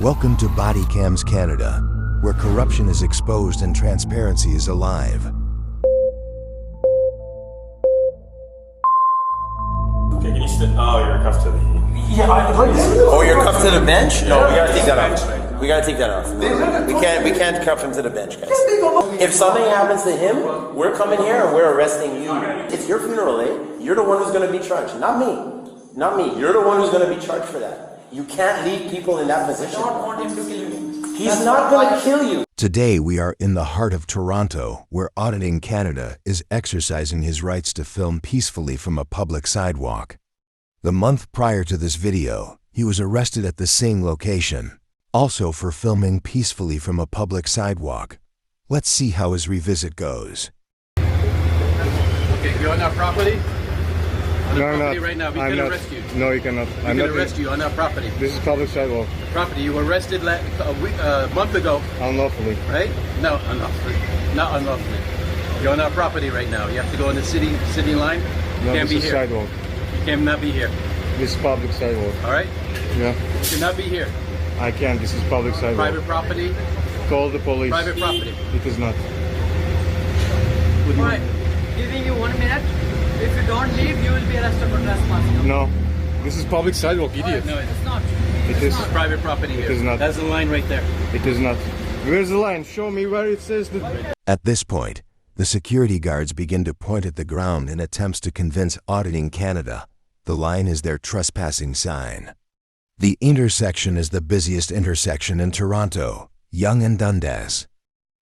Welcome to Body Cams Canada, where corruption is exposed and transparency is alive. Okay, can you sit? Oh, you're cuffed to the... Oh, you're cuffed to the bench? No, we gotta take that off. We gotta take that off. We can't cuff him to the bench, guys. If something happens to him, we're coming here and we're arresting you. It's your funeral, eh? You're the one who's gonna be charged, not me. Not me. You're the one who's gonna be charged for that. You can't leave people in that position. I don't want him to kill you. He's not gonna kill you. Today we are in the heart of Toronto, where Auditing Canada is exercising his rights to film peacefully from a public sidewalk. The month prior to this video, he was arrested at the same location, also for filming peacefully from a public sidewalk. Let's see how his revisit goes. Okay, you're on our property? On No, our I'm property not. right now. We I'm can not. arrest you. No, you cannot. We can arrest you on our property. This is public sidewalk. Property. You were arrested a month ago, Unlawfully. right? No, unlawfully. Not unlawfully. You're on our property right now. You have to go in the city line. No, Can't this be is here. sidewalk. You cannot be here. This is public sidewalk. All right? Yeah. You cannot be here. I can't. This is public sidewalk. Private property. Call the police. Private property. It is not. Alright, giving you 1 minute. If you don't leave, you will be arrested for trespassing. No. This is public sidewalk, idiot. No, It's not. It is. private property here. It is not. That's the line right there. It is not. Where's the line? Show me where it says that. At this point, the security guards begin to point at the ground in attempts to convince Auditing Canada the line is their trespassing sign. The intersection is the busiest intersection in Toronto, Yonge and Dundas,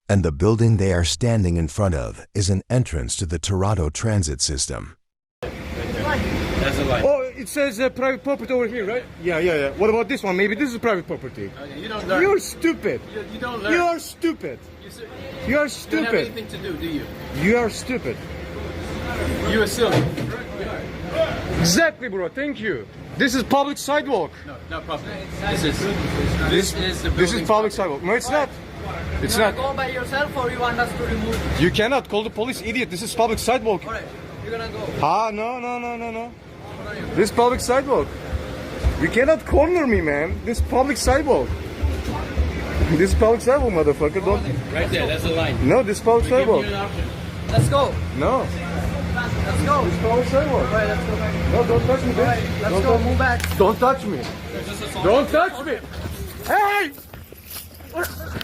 and the building they are standing in front of is an entrance to the Toronto transit system. That's the line. Oh, it says private property over here, right? Yeah. What about this one? Maybe this is private property. Okay, you don't learn. You're stupid. You don't learn. You are stupid. You are You don't have stupid. anything to do you? You are stupid. You are silly. Exactly, bro. Thank you. This is public sidewalk. No problem. This is the building. This is public sidewalk. No, it's not. It's You not. go by yourself or you want us to remove you? You cannot call the police, idiot. This is public sidewalk. Alright, you're gonna go. Ah, no. This is public sidewalk. You cannot corner me, man. This is public sidewalk. This is public sidewalk, motherfucker. Don't. Right there. That's the line. No, this is public Give sidewalk. you an option. Let's go. No, Let's go. this is public sidewalk. Alright, let's go back. No, don't touch me, bitch. Alright, let's Don't go. touch me. Move back. Don't touch me. Don't touch me. Hey!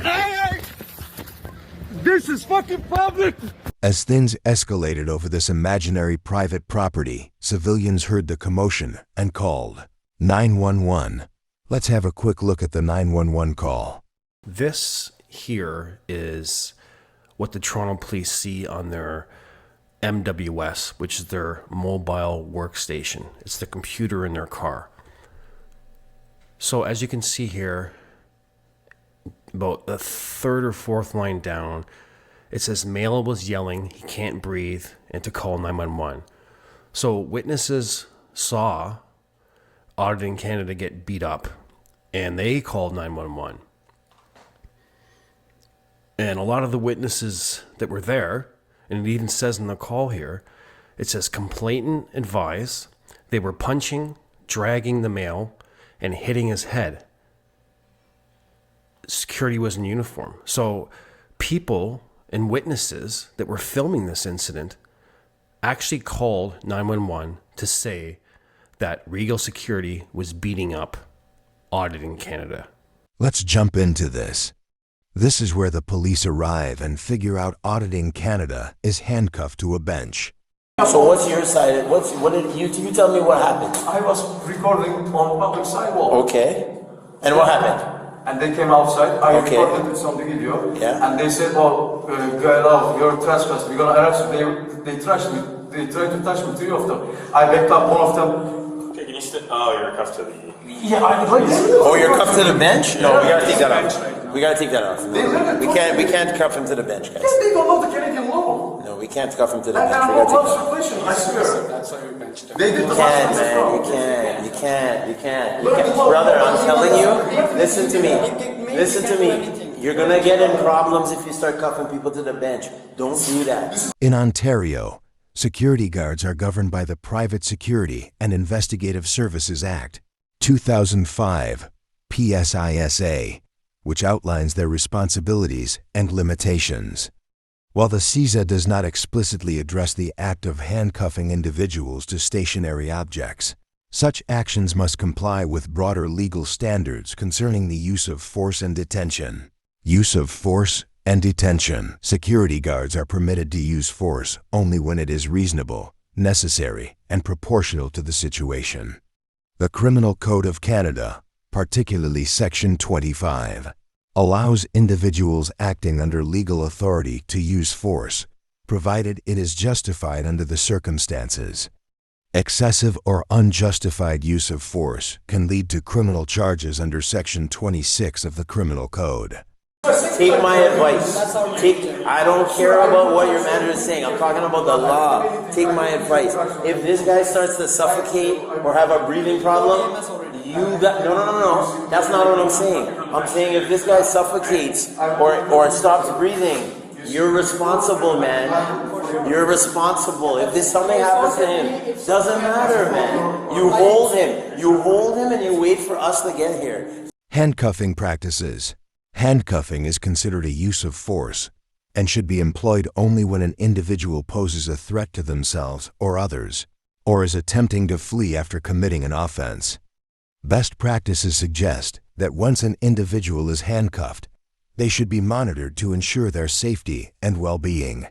Hey! This is fucking public. As things escalated over this imaginary private property, civilians heard the commotion and called 911. Let's have a quick look at the 911 call. This here is what the Toronto police see on their MWS, which is their mobile workstation. It's the computer in their car. So as you can see here, about the third or fourth line down, it says male was yelling, he can't breathe, and to call 911. So witnesses saw Auditing Canada get beat up, and they called 911. And a lot of the witnesses that were there, and it even says in the call here, it says complainant advised they were punching, dragging the male, and hitting his head. Security was in uniform. So people and witnesses that were filming this incident actually called 911 to say that Regal Security was beating up Auditing Canada. Let's jump into this. This is where the police arrive and figure out Auditing Canada is handcuffed to a bench. So what's your side? What did you tell me what happened? I was recording on public sidewalk. Okay. And what happened? And they came outside. I Okay. recorded it on the video. Yeah. And they said, "Oh, get out! You're trespassing. We're gonna arrest you." They trashed me. They tried to touch me. 3 of them. I backed up one of them. Okay, can you sit? Oh, you're cuffed to the. Yeah, Oh, you're cuffed to the bench? No, we gotta take that off. We gotta take that off. We can't cuff him to the bench, guys. They don't know the Canadian law. No, we can't cuff him to the And bench. I'm We gotta not take that off. violation. I swear. That's how you benched them. They did the You can't, man. You can't. Brother, I'm telling you, listen to me. You're gonna get in problems if you start cuffing people to the bench. Don't do that. In Ontario, security guards are governed by the Private Security and Investigative Services Act, 2005, PSISA, which outlines their responsibilities and limitations. While the CISA does not explicitly address the act of handcuffing individuals to stationary objects, such actions must comply with broader legal standards concerning the use of force and detention. Use of force and detention. Security guards are permitted to use force only when it is reasonable, necessary, and proportional to the situation. The Criminal Code of Canada, particularly Section 25, allows individuals acting under legal authority to use force, provided it is justified under the circumstances. Excessive or unjustified use of force can lead to criminal charges under Section 26 of the Criminal Code. Take my advice. I don't care about what your manager is saying. I'm talking about the law. Take my advice. If this guy starts to suffocate or have a breathing problem, no. That's not what I'm saying. I'm saying if this guy suffocates or stops breathing, you're responsible, man. You're responsible. If something happens to him, doesn't matter, man. You hold him. You hold him and you wait for us to get here. Handcuffing practices. Handcuffing is considered a use of force and should be employed only when an individual poses a threat to themselves or others, or is attempting to flee after committing an offense. Best practices suggest that once an individual is handcuffed, they should be monitored to ensure their safety and well-being.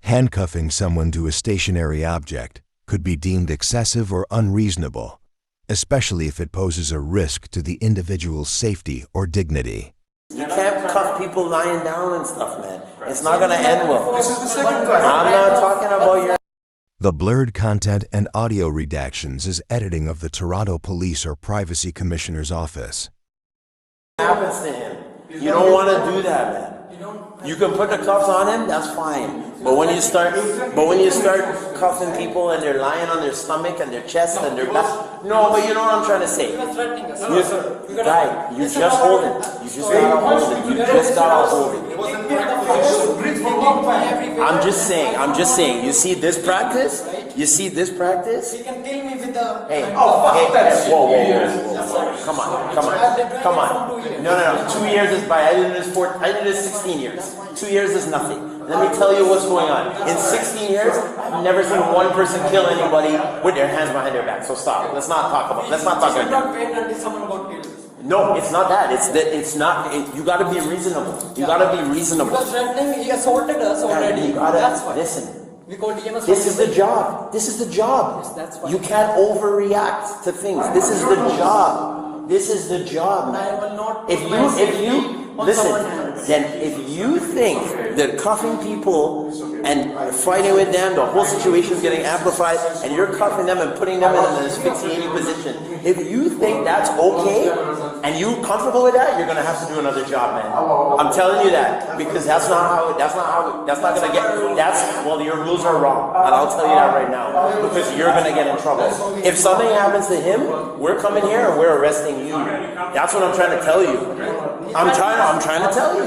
Handcuffing someone to a stationary object could be deemed excessive or unreasonable, especially if it poses a risk to the individual's safety or dignity. You can't cuff people lying down and stuff, man. It's not going to end well. This is the second time. I'm not talking about your... The blurred content and audio redactions is editing of the Toronto Police or Privacy Commissioner's Office. Happens to him. You don't want to do that, man. You can put the cuffs on him, that's fine. But when you start cuffing people and they're lying on their stomach and their chest and their back, no, but you know what I'm trying to say. Guy, you just hold it. You just gotta hold it. You just gotta hold it. I'm just saying. You see this practice? You see this practice? He can kill me with the... Hey, whoa. Come on. No. 2 years is by. I did this 16 years. 2 years is nothing. Let me tell you what's going on. In 16 years, I've never seen one person kill anybody with their hands behind their back. So stop. Let's not talk about that. No, it's not that. It's not. You got to be reasonable. You got to be reasonable. Because threatening, he assaulted us already. That's why. Listen. This is the job. This is the job. Yes, that's why. You can't overreact to things. This is the job. This is the job, man. I will not. If you think that cuffing people and fighting with them, the whole situation is getting amplified, and you're cuffing them and putting them in an asphyxiating position, if you think that's okay and you're comfortable with that, you're gonna have to do another job, man. I'm telling you that because your rules are wrong, and I'll tell you that right now because you're gonna get in trouble. If something happens to him, we're coming here and we're arresting you. That's what I'm trying to tell you. I'm trying to tell you.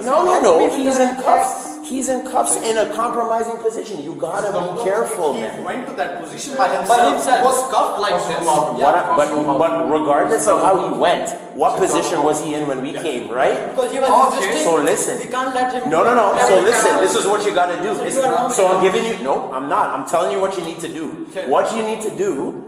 No. He's in cuffs. He's in cuffs in a compromising position. You gotta be careful, man. He went to that position by himself. He was cuffed like this. But regardless of how he went, what position was he in when we came, right? Because he was resisting. So listen. We can't let him. No. So listen. This is what you gotta do. So I'm giving you. No, I'm not. I'm telling you what you need to do. What you need to do.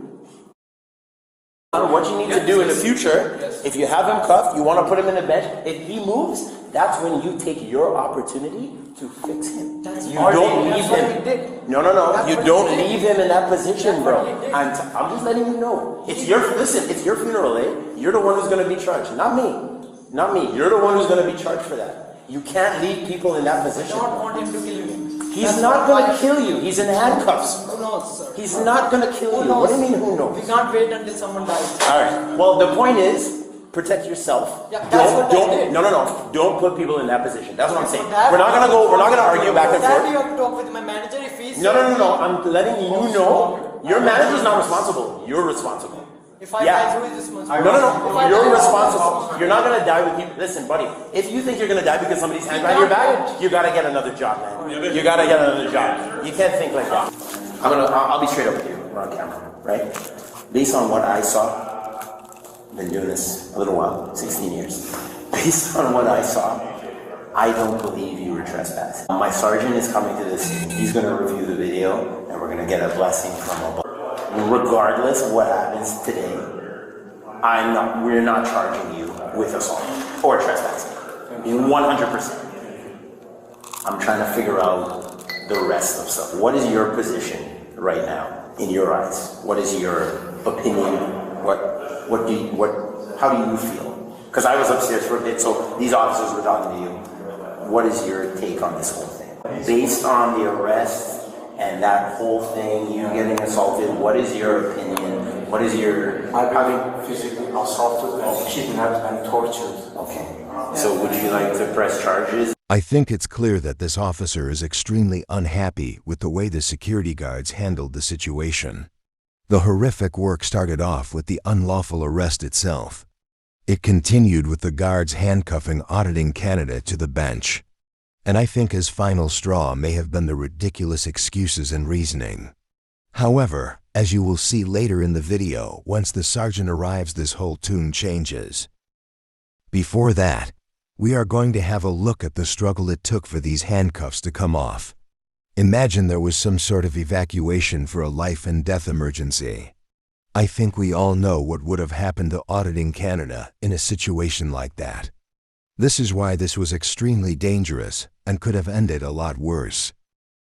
What you need to do in the future, if you have him cuffed, you want to put him in the bench, if he moves, that's when you take your opportunity to fix him. You don't leave him. No. You don't leave him in that position, bro. I'm just letting you know. It's your funeral, eh? You're the one who's going to be charged, not me. You're the one who's going to be charged for that. You can't leave people in that position. I don't want him to kill you. He's not going to kill you. He's in handcuffs. Who knows, sir? He's not going to kill you. What do you mean, who knows? We can't wait until someone dies. All right. Well, the point is, protect yourself. Yeah, don't. No. Don't put people in that position. That's what I'm saying. We're not gonna argue back and forth. You have to talk with my manager if he's... No. I'm letting you know. Your manager's not responsible. You're responsible. If I die, who is responsible? No. You're responsible. You're not gonna die with people. Listen, buddy. If you think you're gonna die because somebody's hand behind your back, you gotta get another job, man. You gotta get another job. You can't think like that. I'll be straight up with you. We're on camera, right? Based on what I saw, Been doing this a little while, 16 years. Based on what I saw, I don't believe you were trespassing. My sergeant is coming to this scene. He's going to review the video, and we're going to get a blessing from above. Regardless of what happens today, we're not charging you with assault or trespassing. 100%. I'm trying to figure out the rest of stuff. What is your position right now in your eyes? What is your opinion? How do you feel? Because I was upstairs for a bit, so these officers were talking to you. What is your take on this whole thing? Based on the arrest and that whole thing, you getting assaulted, what is your opinion? What is your... I've been physically assaulted and kidnapped and tortured. Okay. So would you like to press charges? I think it's clear that this officer is extremely unhappy with the way the security guards handled the situation. The horrific work started off with the unlawful arrest itself. It continued with the guards handcuffing auditing Canada to the bench. And I think his final straw may have been the ridiculous excuses and reasoning. However, as you will see later in the video, once the sergeant arrives, this whole tune changes. Before that, we are going to have a look at the struggle it took for these handcuffs to come off. Imagine there was some sort of evacuation for a life and death emergency. I think we all know what would have happened to auditing Canada in a situation like that. This is why this was extremely dangerous and could have ended a lot worse.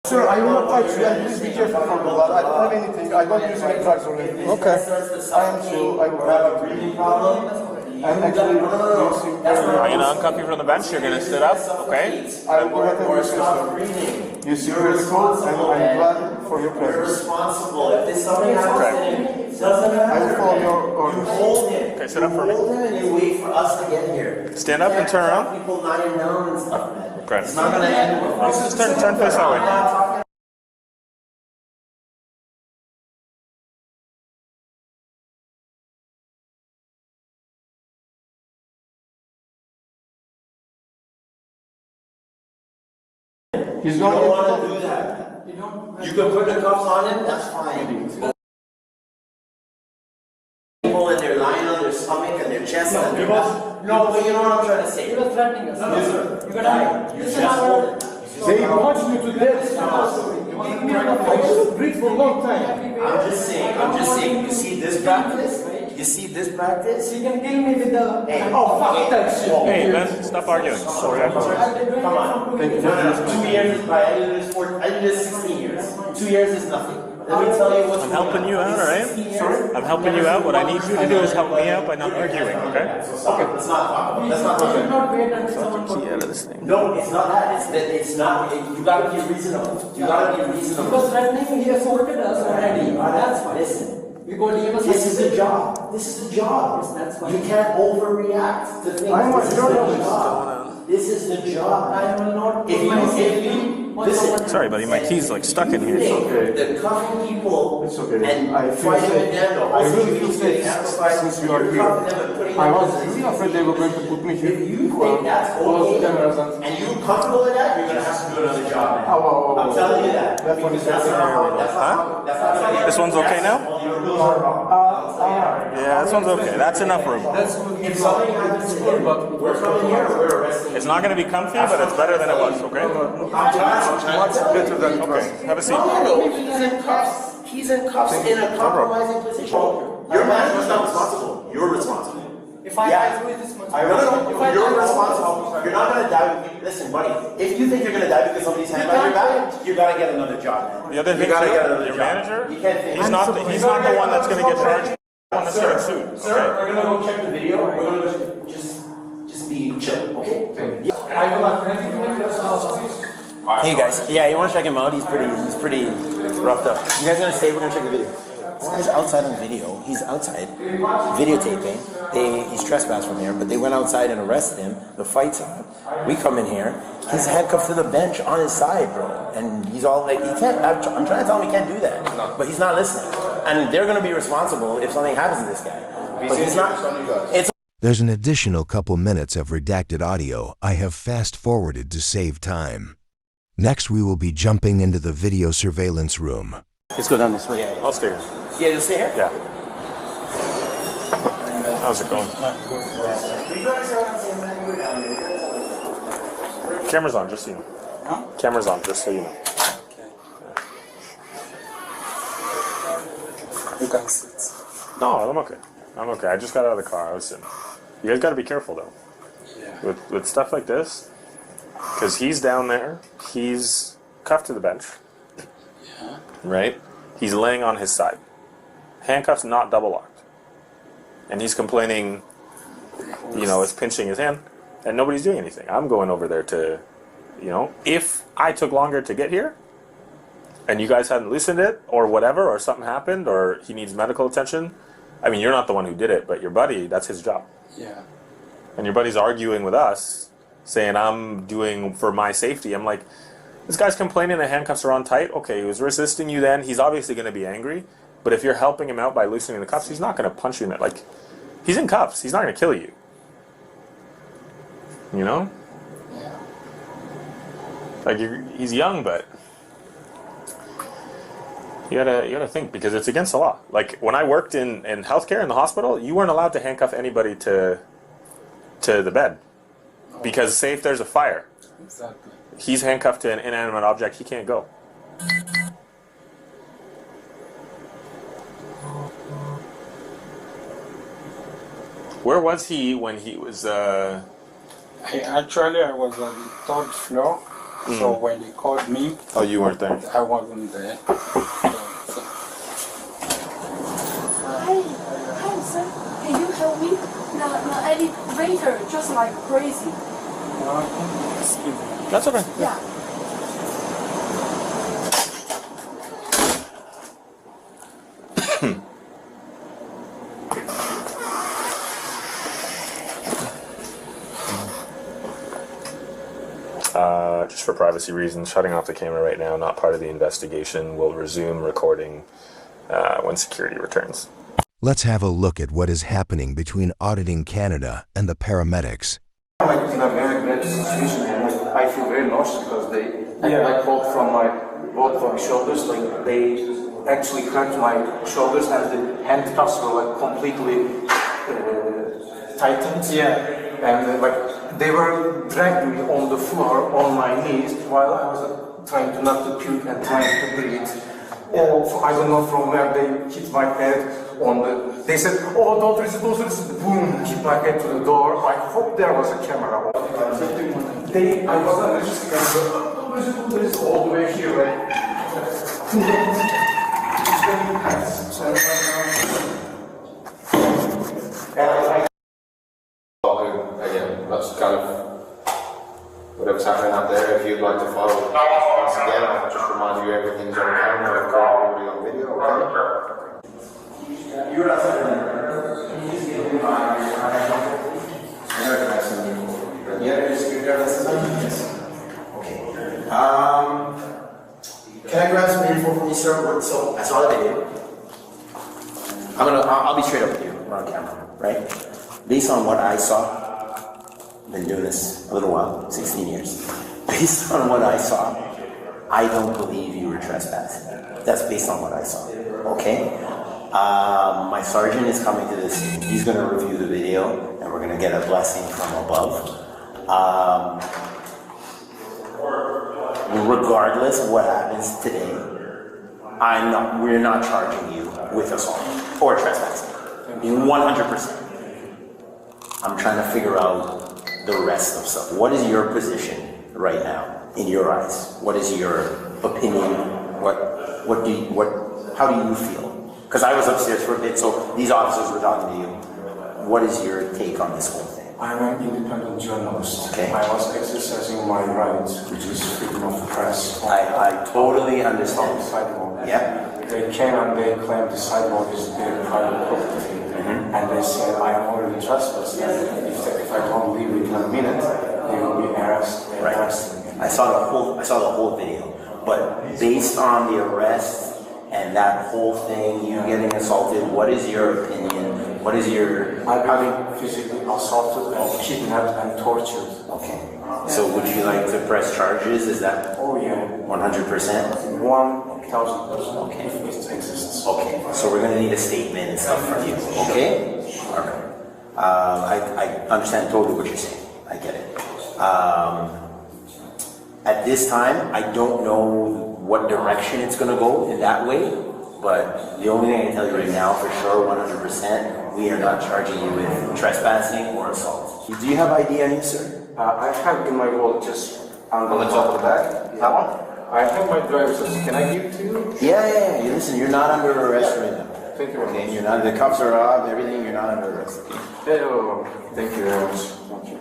Sir, I will not touch you, and please be careful for the blood. I don't have anything. I don't use any drugs or anything. Okay. I am sure I will have a breathing problem. I'm actually using... I'm going to uncuff you from the bench. You're going to sit up, okay? I will go ahead and use this. You see protocol, and I'm glad for your presence. Responsible. If this something happens to him, I will follow your orders. hold him. Okay, sit up for me. Hold him and you wait for us to get here. Stand up and turn around. People lying down and stuff, man. Okay. It's not going to end with us. Just turn face that way. He's You going don't to want to do that. You can put the cuffs on him, that's fine. People and they're lying on their stomach and their chest and their back. No, but you know what I'm trying to say. You were threatening us. Yes, sir. You're gonna die. You This is just not hold it. They want you to death. I just breathe for a long time. I'm just saying, you see this practice? You see this practice? You can kill me with the... Hey, oh, fuck that shit. Hey, Ben, stop arguing. Sorry. Come on. 2 years, I did this 16 years. 2 years is nothing. Let me tell you what's I'm helping you out, alright? I'm helping you out. What I need you to do is help me out by not arguing, okay? Okay, let's not talk about it. Let's not talk You should about not wait until someone... Key out of this thing. No, it's not that. It's that it's not. You gotta be reasonable. You gotta be reasonable. Because threatening, he assaulted us already. That's fine. Listen. We're going to give us... This is the job. This is the job. Yes, that's fine. You can't overreact to things. I'm a This is the journalist. job. This is the job. I will not If put my you safety on listen. someone. Sorry, buddy, my key's like stuck in here. The cuffing people It's okay. and I feel fighting safe. with them, the I whole really feel situation safe amplified. since you are You're here. cuffing them and putting I them was in really afraid they were going to put me here. If you think that's Close okay, cameras and you're comfortable with that, you're gonna have to do another job, man. Oh. I'm telling you that. That one is That's not gonna This one's okay now? Yeah, this one's okay. That's enough room. If something happens to him, we're coming here, we're arresting. It's not going to be comfy, but it's better than it was, okay? Much better than Okay, have a seat. He's in cuffs. He's in cuffs in a compromising position. Your manager's not responsible. You're responsible. If I die through this much... No. You're responsible. You're not gonna die. Listen, buddy. If you think you're gonna die because somebody's hand on your back, you gotta get another job, man. The other You thing gotta too, get another your job. manager, You can't think. he's not the one that's going to get charged. He's the one that's getting sued, Sir, okay? we're gonna go check the video. We're gonna go just be chill, okay? I will have anything to do. Hey guys, yeah, you want to check him out? He's pretty roughed up. You guys gonna stay? We're gonna check the video. This guy's outside on video. He's outside videotaping. He's trespassed from here, but they went outside and arrested him. The fight's on. We come in here. He's handcuffed to the bench on his side, bro. And he's all like, he can't. I'm trying to tell him he can't do that, but he's not listening. And they're gonna be responsible if something happens to this guy. But he's not. It's There's an additional couple minutes of redacted audio I have fast-forwarded to save time. Next, we will be jumping into the video surveillance room. Let's go down this way. I'll stay here. Yeah, you'll stay here? Yeah. How's it going? Camera's on, just so you know. Huh? Camera's on, just so you know. You can sit. No, I'm okay. I'm okay. I just got out of the car. I was sitting. You guys got to be careful though. Yeah. With stuff like this, because he's down there. He's cuffed to the bench. Yeah. Right. He's laying on his side. Handcuffs not double locked. And he's complaining. You know, it's pinching his hand, and nobody's doing anything. I'm going over there to, you know, if I took longer to get here, and you guys hadn't loosened it, or whatever, or something happened, or he needs medical attention. I mean, you're not the one who did it, but your buddy, that's his job. Yeah. And your buddy's arguing with us, saying, I'm doing for my safety. I'm like, this guy's complaining the handcuffs are on tight. Okay, he was resisting you then. He's obviously going to be angry. But if you're helping him out by loosening the cuffs, he's not going to punch you in it. Like, he's in cuffs. He's not going to kill you. You know? Yeah. Like, he's young, but you gotta think, because it's against the law. Like, when I worked in healthcare in the hospital, you weren't allowed to handcuff anybody to the bed, because say if there's a fire, Exactly. he's handcuffed to an inanimate object, he can't go. Where was he when he was I was on the third floor, so when they called me, Oh, you weren't there. I wasn't there. Hi, sir. Can you help me? The elevator just like crazy. Excuse me. That's okay. Yeah. Just for privacy reasons, shutting off the camera right now, not part of the investigation. We'll resume recording when security returns. Let's have a look at what is happening between Auditing Canada and the paramedics. Like in a very bad situation, and like, I feel very nauseous because they like both from my shoulders, like they actually cracked my shoulders and the handcuffs were like completely tightened. Yeah. And like they were dragging me on the floor on my knees while I was trying to not to puke and trying to breathe. Oh, I don't know from where they hit my head on the. They said, "Oh, don't resist." Boom! Hit my head to the door. I hope there was a camera. I wasn't resisting. There is all the way here, right? Again, that's kind of whatever's happening out there. If you'd like to follow, once again, I'll just remind you everything's on camera, recorded on video, okay? You're not Okay. Can I grab some info from you, sir? So I saw the video. I'll be straight up with you. We're on camera, right? Based on what I saw, been doing this a little while, 16 years. Based on what I saw, I don't believe you were trespassing. That's based on what I saw, okay? My sergeant is coming to this scene. He's gonna review the video and we're gonna get a blessing from above. Regardless of what happens today, we're not charging you with assault or trespassing. 100%. I'm trying to figure out the rest of stuff. What is your position right now in your eyes? What is your opinion? How do you feel? Because I was upstairs for a bit, so these officers were talking to you. What is your take on this whole thing? I'm an independent journalist. Okay. I was exercising my right, which is freedom of press. I totally understand. Sidewalk. Yeah. They came and they claimed the sidewalk is their private property. And they said, I am already trespassed. And if I don't leave within a minute, they will be arrested. Right. I saw the whole video. But based on the arrest and that whole thing, you getting assaulted, what is your opinion? What is your... I've been physically assaulted and kidnapped and tortured. Okay. So would you like to press charges? Is that... Oh yeah. 100%? 1,000%. Okay. If it exists. Okay. So we're going to need a statement and stuff from you. Okay? Alright. I understand totally what you're saying. I get it. At this time, I don't know what direction it's going to go in that way, but the only thing I can tell you right now for sure, 100%, we are not charging you with trespassing or assault. Do you have ID on you, sir? I have in my wallet just on the top of the bag? That one? I have my driver's license. Can I give it to you? Yeah. Listen, you're not under arrest right now. Thank you very much. Okay, you're not, the cuffs are off, everything, you're not under arrest. Okay? Thank you very much. Thank you.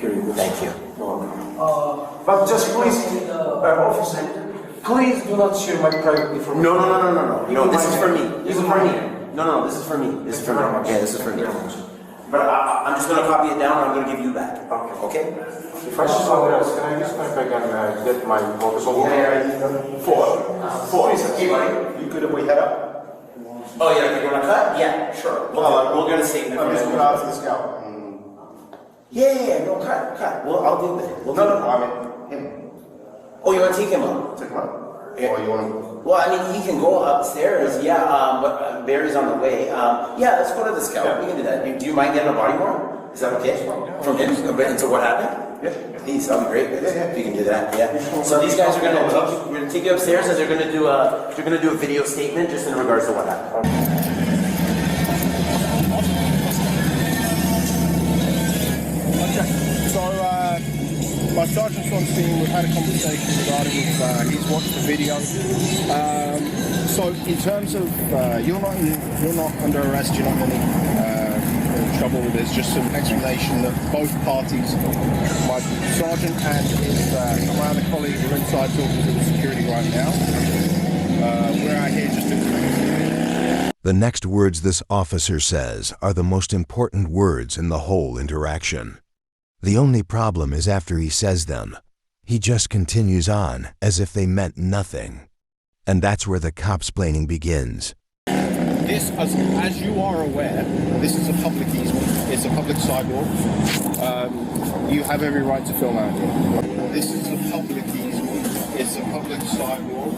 Here you go. Thank you. You're welcome. But just please, officer, please do not share my private information. No, this is for me. This is for me. No, this is for me. This is for me. Yeah, this is for me. But I'm just going to copy it down and I'm going to give you back. Okay? If I see somewhere else, can I use my bag and get my focus on? Four. You good if we head up? Oh yeah, you're going to cut? Yeah, sure. We're going to save the I'm just going out to the scout. Yeah, no, cut. Well, I'll deal with it. I mean, him. Oh, you want to take him up? Take him up? Yeah. Or you want to... Well, I mean, he can go upstairs, but Barry's on the way. Yeah, let's go to the scout. Yeah. We can do that. Do you mind getting a body worn? Is that okay? From him? Into what happened? Yeah. Please, that'll be great. If you can do that, yeah. So these guys are we're gonna take you upstairs and they're gonna do a video statement just in regards to what happened. So, my sergeant's on scene. We've had a conversation regarding he's watched the video. So, in terms of you're not under arrest. You're not in any trouble with this. Just some explanation that both parties, my sergeant and his my other colleague, are inside talking to the security right now. We're out here just to. The next words this officer says are the most important words in the whole interaction. The only problem is after he says them, he just continues on as if they meant nothing. And that's where the cop-splaining begins. This, as you are aware, this is a public easement. It's a public sidewalk. You have every right to film out here. This is a public easement. It's a public sidewalk.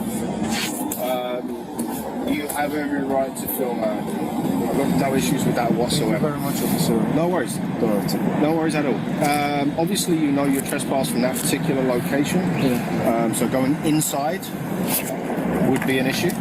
You have every right to film out here. I've got no issues with that whatsoever. Thank you very much, officer. No worries. No worries at all. Obviously, you know you're trespassed from that particular location. Yeah. So going inside would be an issue.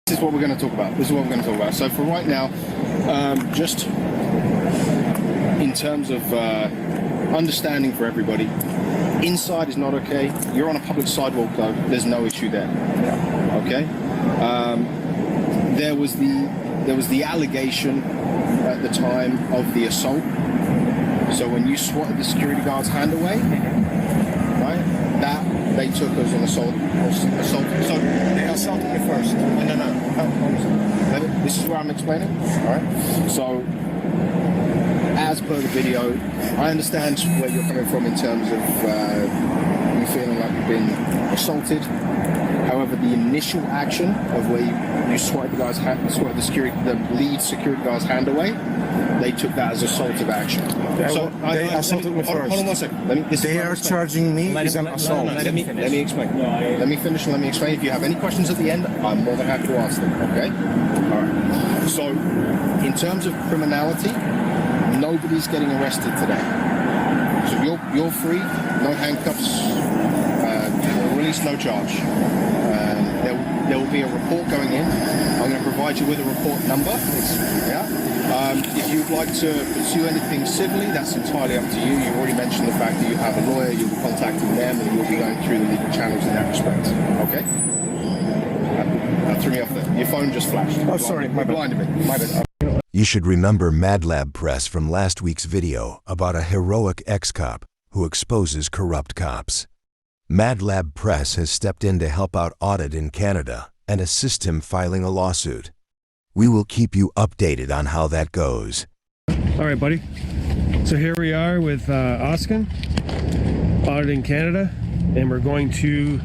This is what we're going to talk about. So for right now, just in terms of understanding for everybody, inside is not okay. You're on a public sidewalk though. There's no issue there. Okay. There was the allegation at the time of the assault. So when you swatted the security guard's hand away, right? That they took as an assault. So they assaulted me first. No. This is where I'm explaining. All right. So, as per the video, I understand where you're coming from in terms of you feeling like you've been assaulted. However, the initial action of where you swatted the guy's hand, the lead security guard's hand away, they took that as assaultive action. They assaulted me first. Hold on one second. They are charging me as an assault. Let me explain. Let me finish and let me explain. If you have any questions at the end, I'm more than happy to answer them. Okay? All right. So, in terms of criminality, nobody's getting arrested today. So you're free, no handcuffs, release, no charge. There will be a report going in. I'm going to provide you with a report number. If you'd like to pursue anything civilly, that's entirely up to you. You already mentioned the fact that you have a lawyer, you'll be contacting them, and you'll be going through the legal channels in that respect. Okay? That threw me off there. Your phone just flashed. Oh, sorry, my blinded me. My bad. You should remember Mad Lab Press from last week's video about a heroic ex-cop who exposes corrupt cops. Mad Lab Press has stepped in to help out Audit in Canada and assist him filing a lawsuit. We will keep you updated on how that goes. All right, buddy. So here we are with Oskin, Audit in Canada, and we're going to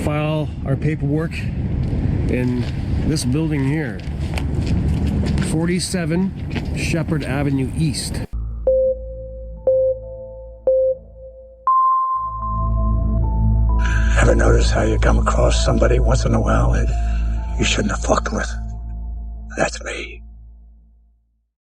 file our paperwork in this building here, 47 Shepherd Avenue East. Ever notice how you come across somebody once in a while that you shouldn't have fucked with? That's me.